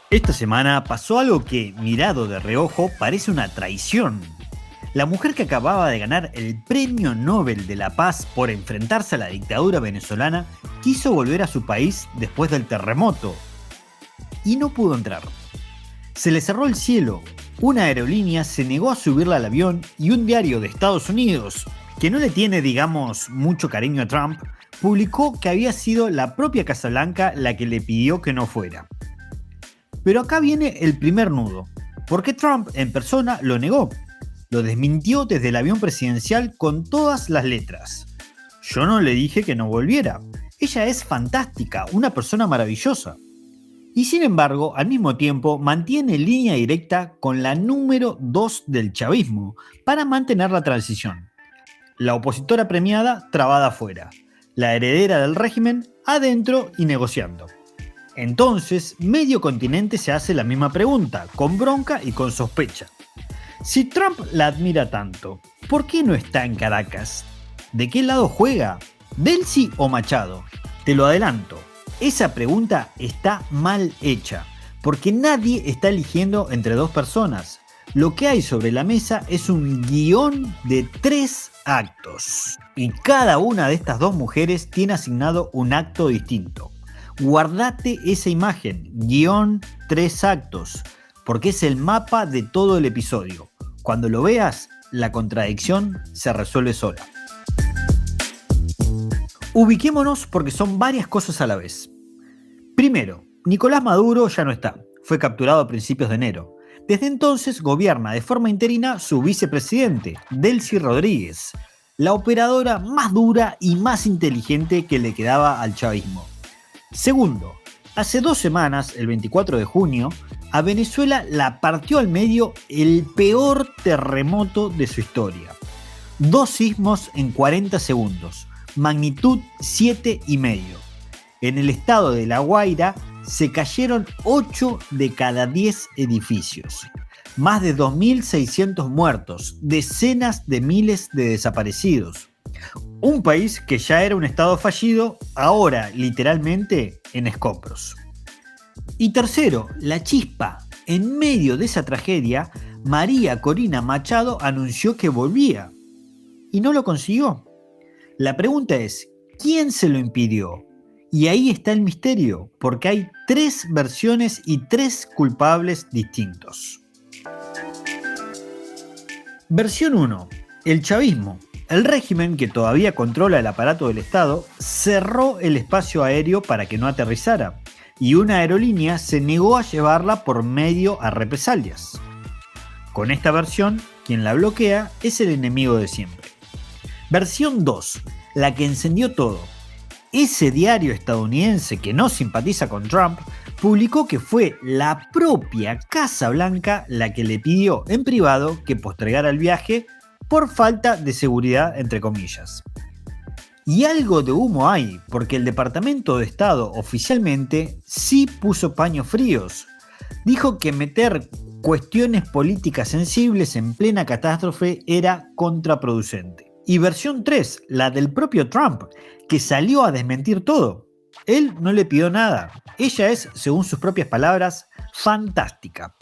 Esta semana pasó algo que, mirado de reojo, parece una traición. La mujer que acababa de ganar el Premio Nobel de la Paz por enfrentarse a la dictadura venezolana quiso volver a su país después del terremoto y no pudo entrar. Se le cerró el cielo, una aerolínea se negó a subirla al avión y un diario de Estados Unidos, que no le tiene, digamos, mucho cariño a Trump, publicó que había sido la propia Casa Blanca la que le pidió que no fuera. Pero acá viene el primer nudo, porque Trump en persona lo negó. Lo desmintió desde el avión presidencial con todas las letras. Yo no le dije que no volviera. Ella es fantástica, una persona maravillosa. Y sin embargo, al mismo tiempo, mantiene línea directa con la número 2 del chavismo para mantener la transición. La opositora premiada trabada afuera, la heredera del régimen adentro y negociando. Entonces, medio continente se hace la misma pregunta, con bronca y con sospecha. Si Trump la admira tanto, ¿por qué no está en Caracas? ¿De qué lado juega? ¿Delcy o Machado? Te lo adelanto, esa pregunta está mal hecha, porque nadie está eligiendo entre dos personas. Lo que hay sobre la mesa es un guión de 3 actos, y cada una de estas dos mujeres tiene asignado un acto distinto. Guardate esa imagen, guión 3 actos, porque es el mapa de todo el episodio. Cuando lo veas, la contradicción se resuelve sola. Ubiquémonos porque son varias cosas a la vez. Primero, Nicolás Maduro ya no está, fue capturado a principios de enero. Desde entonces gobierna de forma interina su vicepresidente, Delcy Rodríguez, la operadora más dura y más inteligente que le quedaba al chavismo. Segundo, hace 2 semanas, el 24 de junio, a Venezuela la partió al medio el peor terremoto de su historia. 2 sismos en 40 segundos, magnitud 7,5. En el estado de La Guaira se cayeron 8 de cada 10 edificios. Más de 2.600 muertos, decenas de miles de desaparecidos. Un país que ya era un estado fallido, ahora literalmente en escombros. Y tercero, la chispa. En medio de esa tragedia, María Corina Machado anunció que volvía. Y no lo consiguió. La pregunta es, ¿quién se lo impidió? Y ahí está el misterio, porque hay 3 versiones y 3 culpables distintos. Versión 1. El chavismo. El régimen, que todavía controla el aparato del Estado, cerró el espacio aéreo para que no aterrizara, y una aerolínea se negó a llevarla por medio a represalias. Con esta versión, quien la bloquea es el enemigo de siempre. Versión 2, la que encendió todo. Ese diario estadounidense que no simpatiza con Trump publicó que fue la propia Casa Blanca la que le pidió en privado que postergara el viaje por falta de seguridad, entre comillas. Y algo de humo hay, porque el Departamento de Estado oficialmente sí puso paños fríos. Dijo que meter cuestiones políticas sensibles en plena catástrofe era contraproducente. Y versión 3, la del propio Trump, que salió a desmentir todo. Él no le pidió nada. Ella es, según sus propias palabras, fantástica.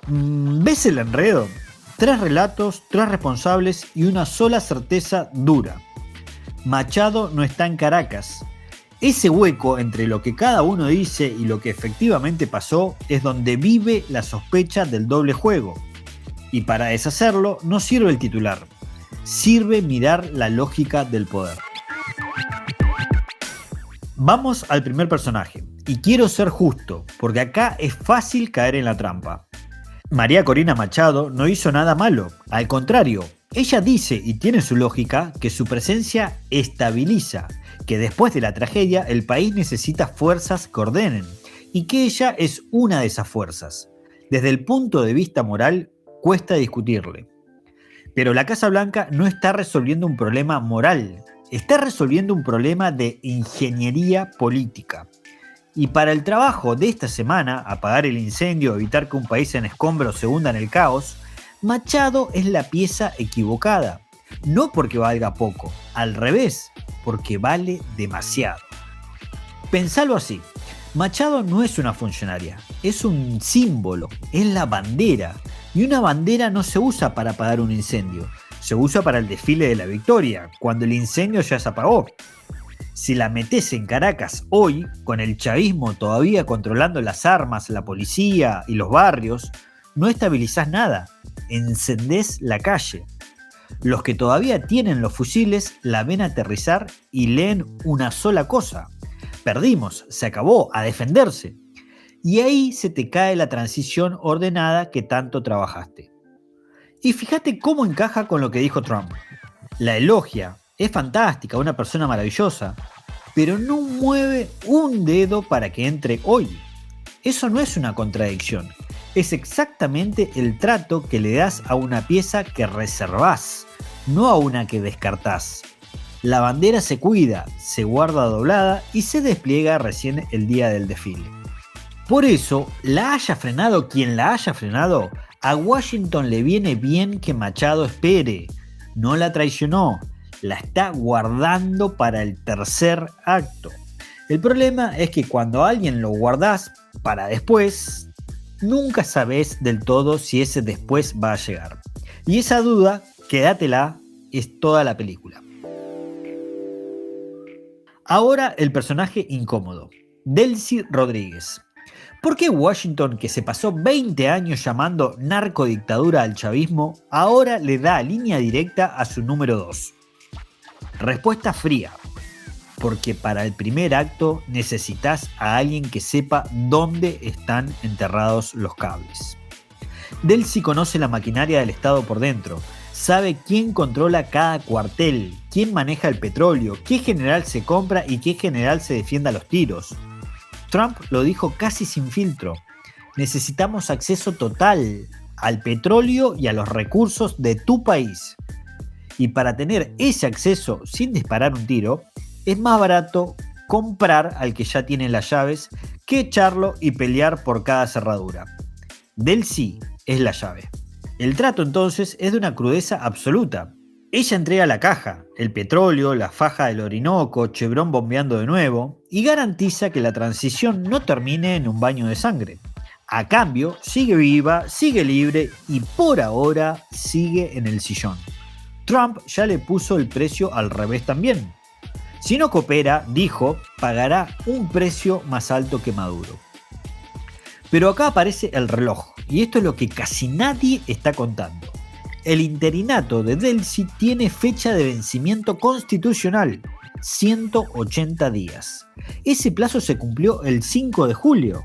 ¿Ves el enredo? 3 relatos, 3 responsables y una sola certeza dura. Machado no está en Caracas. Ese hueco entre lo que cada uno dice y lo que efectivamente pasó es donde vive la sospecha del doble juego. Y para deshacerlo no sirve el titular, sirve mirar la lógica del poder. Vamos al primer personaje, y quiero ser justo, porque acá es fácil caer en la trampa. María Corina Machado no hizo nada malo, al contrario, ella dice, y tiene su lógica, que su presencia estabiliza, que después de la tragedia el país necesita fuerzas que ordenen, y que ella es una de esas fuerzas. Desde el punto de vista moral, cuesta discutirle. Pero la Casa Blanca no está resolviendo un problema moral, está resolviendo un problema de ingeniería política. Y para el trabajo de esta semana, apagar el incendio, evitar que un país en escombros se hunda en el caos, Machado es la pieza equivocada. No porque valga poco, al revés, porque vale demasiado. Pensalo así. Machado no es una funcionaria, es un símbolo, es la bandera. Y una bandera no se usa para apagar un incendio, se usa para el desfile de la victoria, cuando el incendio ya se apagó. Si la metés en Caracas hoy, con el chavismo todavía controlando las armas, la policía y los barrios, no estabilizás nada, encendés la calle. Los que todavía tienen los fusiles la ven aterrizar y leen una sola cosa: perdimos, se acabó, a defenderse. Y ahí se te cae la transición ordenada que tanto trabajaste. Y fíjate cómo encaja con lo que dijo Trump. La elogia, es fantástica, una persona maravillosa, pero no mueve un dedo para que entre hoy. Eso no es una contradicción, es exactamente el trato que le das a una pieza que reservás, no a una que descartás. La bandera se cuida, se guarda doblada y se despliega recién el día del desfile. Por eso, la haya frenado quien la haya frenado, a Washington le viene bien que Machado espere. No la traicionó, la está guardando para el tercer acto. El problema es que cuando a alguien lo guardás para después, nunca sabés del todo si ese después va a llegar. Y esa duda, quédatela, es toda la película. Ahora el personaje incómodo, Delcy Rodríguez. ¿Por qué Washington, que se pasó 20 años llamando narcodictadura al chavismo, ahora le da línea directa a su número 2? Respuesta fría. Porque para el primer acto necesitas a alguien que sepa dónde están enterrados los cables. Delcy conoce la maquinaria del Estado por dentro, sabe quién controla cada cuartel, quién maneja el petróleo, qué general se compra y qué general se defiende a los tiros. Trump lo dijo casi sin filtro: necesitamos acceso total al petróleo y a los recursos de tu país. Y para tener ese acceso sin disparar un tiro, es más barato comprar al que ya tiene las llaves que echarlo y pelear por cada cerradura. Delcy es la llave. El trato entonces es de una crudeza absoluta. Ella entrega la caja, el petróleo, la faja del Orinoco, Chevron bombeando de nuevo, y garantiza que la transición no termine en un baño de sangre. A cambio, sigue viva, sigue libre y por ahora sigue en el sillón. Trump ya le puso el precio al revés también. Si no coopera, dijo, pagará un precio más alto que Maduro. Pero acá aparece el reloj, y esto es lo que casi nadie está contando. El interinato de Delcy tiene fecha de vencimiento constitucional, 180 días. Ese plazo se cumplió el 5 de julio.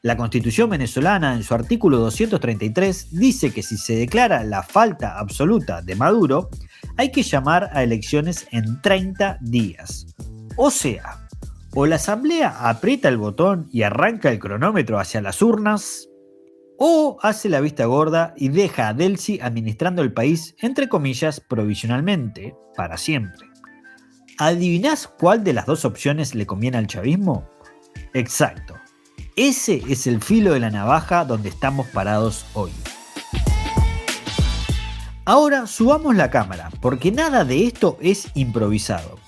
La Constitución venezolana, en su artículo 233, dice que si se declara la falta absoluta de Maduro, hay que llamar a elecciones en 30 días. O sea, o la Asamblea aprieta el botón y arranca el cronómetro hacia las urnas, o hace la vista gorda y deja a Delcy administrando el país, entre comillas, provisionalmente, para siempre. ¿Adivinás cuál de las dos opciones le conviene al chavismo? Exacto. Ese es el filo de la navaja donde estamos parados hoy. Ahora subamos la cámara, porque nada de esto es improvisado.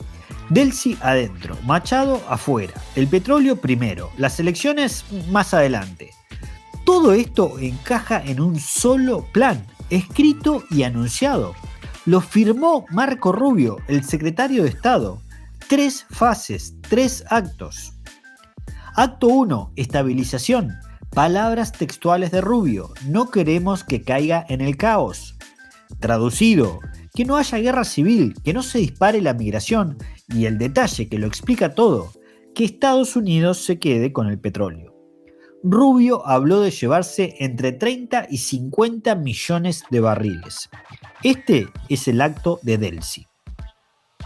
Delcy adentro, Machado afuera, el petróleo primero, las elecciones más adelante. Todo esto encaja en un solo plan, escrito y anunciado. Lo firmó Marco Rubio, el secretario de Estado. 3 fases, 3 actos. Acto 1, estabilización. Palabras textuales de Rubio: no queremos que caiga en el caos. Traducido: que no haya guerra civil, que no se dispare la migración y el detalle que lo explica todo, que Estados Unidos se quede con el petróleo. Rubio habló de llevarse entre 30 y 50 millones de barriles. Este es el acto de Delcy.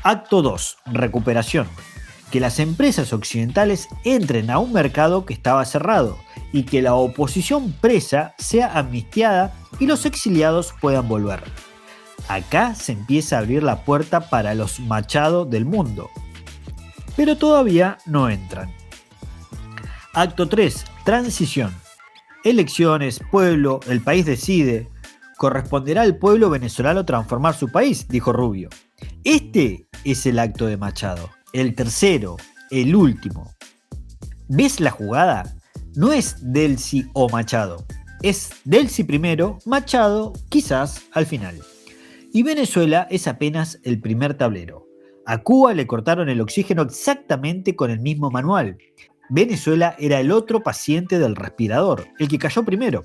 Acto 2, recuperación. Que las empresas occidentales entren a un mercado que estaba cerrado y que la oposición presa sea amnistiada y los exiliados puedan volver. Acá se empieza a abrir la puerta para los Machado del mundo. Pero todavía no entran. Acto 3, transición. Elecciones, pueblo, el país decide. Corresponderá al pueblo venezolano transformar su país, dijo Rubio. Este es el acto de Machado, el tercero, el último. ¿Ves la jugada? No es Delcy o Machado, es Delcy primero, Machado quizás al final. Y Venezuela es apenas el primer tablero. A Cuba le cortaron el oxígeno exactamente con el mismo manual. Venezuela era el otro paciente del respirador, el que cayó primero.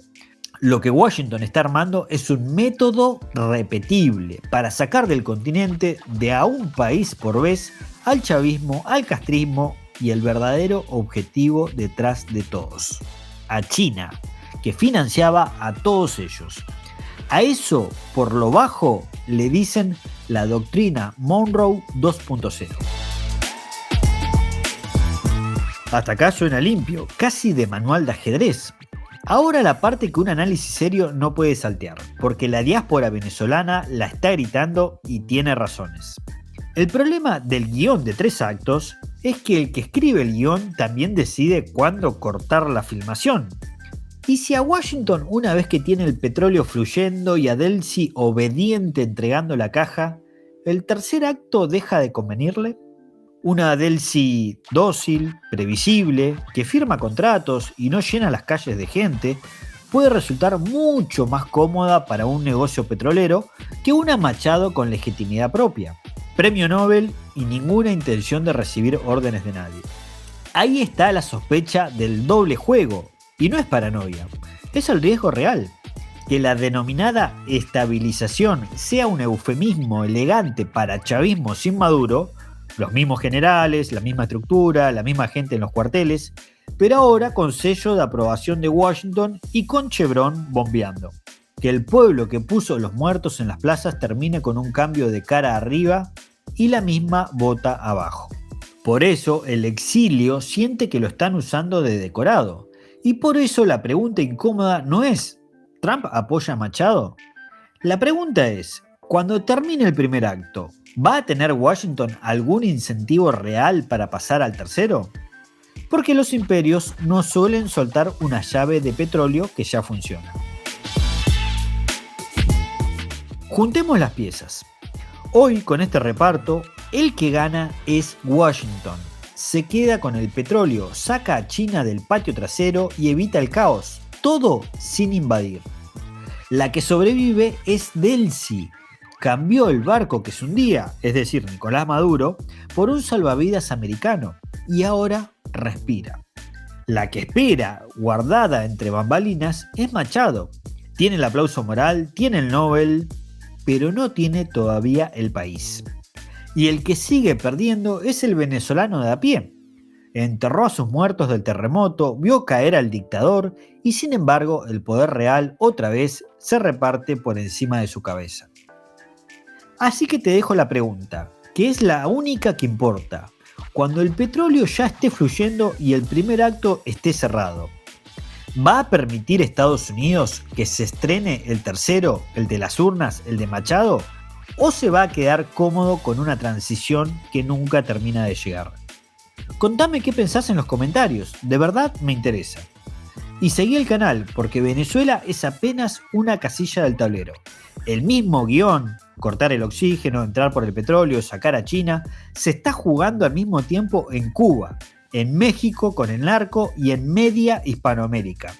Lo que Washington está armando es un método repetible para sacar del continente de a un país por vez al chavismo, al castrismo y el verdadero objetivo detrás de todos, a China, que financiaba a todos ellos. A eso, por lo bajo, le dicen la doctrina Monroe 2.0. Hasta acá suena limpio, casi de manual de ajedrez. Ahora la parte que un análisis serio no puede saltear, porque la diáspora venezolana la está gritando y tiene razones. El problema del guión de 3 actos es que el que escribe el guión también decide cuándo cortar la filmación. Y si a Washington, una vez que tiene el petróleo fluyendo y a Delcy obediente entregando la caja, el tercer acto deja de convenirle. Una Delcy dócil, previsible, que firma contratos y no llena las calles de gente, puede resultar mucho más cómoda para un negocio petrolero que una Machado con legitimidad propia, premio Nobel y ninguna intención de recibir órdenes de nadie. Ahí está la sospecha del doble juego, y no es paranoia, es el riesgo real. Que la denominada estabilización sea un eufemismo elegante para chavismo sin Maduro, los mismos generales, la misma estructura, la misma gente en los cuarteles, pero ahora con sello de aprobación de Washington y con Chevron bombeando. Que el pueblo que puso los muertos en las plazas termine con un cambio de cara arriba y la misma bota abajo. Por eso el exilio siente que lo están usando de decorado. Y por eso la pregunta incómoda no es ¿Trump apoya a Machado? La pregunta es, cuando termine el primer acto, ¿va a tener Washington algún incentivo real para pasar al tercero? Porque los imperios no suelen soltar una llave de petróleo que ya funciona. Juntemos las piezas. Hoy, con este reparto, el que gana es Washington. Se queda con el petróleo, saca a China del patio trasero y evita el caos. Todo sin invadir. La que sobrevive es Delcy. Cambió el barco que se hundía, es decir, Nicolás Maduro, por un salvavidas americano y ahora respira. La que espera, guardada entre bambalinas, es Machado. Tiene el aplauso moral, tiene el Nobel, pero no tiene todavía el país. Y el que sigue perdiendo es el venezolano de a pie. Enterró a sus muertos del terremoto, vio caer al dictador y sin embargo el poder real otra vez se reparte por encima de su cabeza. Así que te dejo la pregunta, que es la única que importa. Cuando el petróleo ya esté fluyendo y el primer acto esté cerrado, ¿va a permitir Estados Unidos que se estrene el tercero, el de las urnas, el de Machado? ¿O se va a quedar cómodo con una transición que nunca termina de llegar? Contame qué pensás en los comentarios, de verdad me interesa. Y seguí el canal porque Venezuela es apenas una casilla del tablero. El mismo guión, cortar el oxígeno, entrar por el petróleo, sacar a China, se está jugando al mismo tiempo en Cuba, en México con el narco y en media Hispanoamérica.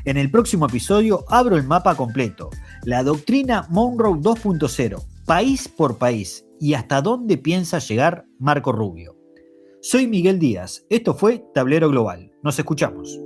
En el próximo episodio abro el mapa completo, la doctrina Monroe 2.0, país por país y hasta dónde piensa llegar Marco Rubio. Soy Miguel Díaz, esto fue Tablero Global, nos escuchamos.